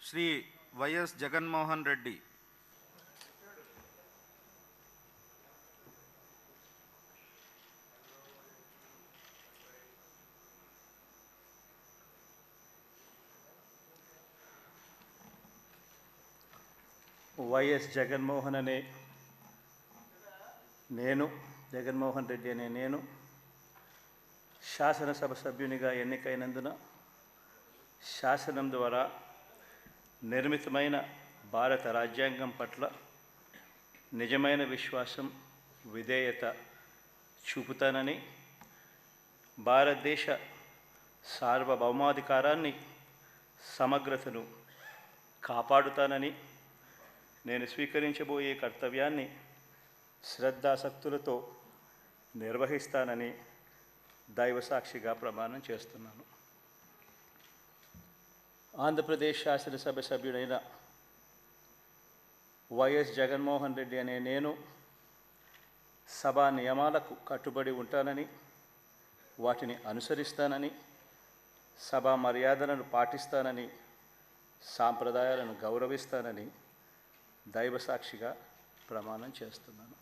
Shri YS Jaganmohan Reddy YS Jaganmohan అనే నేను జగన్మోహన్ రెడ్డి అనే నేను శాసనసభ సభ్యునిగా ఎన్నికైనందున శాసనం ద్వారా నిర్మితమైన భారత రాజ్యాంగం పట్ల నిజమైన విశ్వాసం విధేయత చూపుతానని, భారతదేశ సార్వభౌమాధికారాన్ని సమగ్రతను కాపాడుతానని, నేను స్వీకరించబోయే కర్తవ్యాన్ని శ్రద్ధాసక్తులతో నిర్వహిస్తానని దైవసాక్షిగా ప్రమాణం చేస్తున్నాను. ఆంధ్రప్రదేశ్ శాసనసభ సభ్యుడైన వైఎస్ జగన్మోహన్ రెడ్డి అనే నేను సభా నియమాలకు కట్టుబడి ఉంటానని, వాటిని అనుసరిస్తానని, సభా మర్యాదలను పాటిస్తానని, సాంప్రదాయాలను గౌరవిస్తానని దైవసాక్షిగా ప్రమాణం చేస్తున్నాను.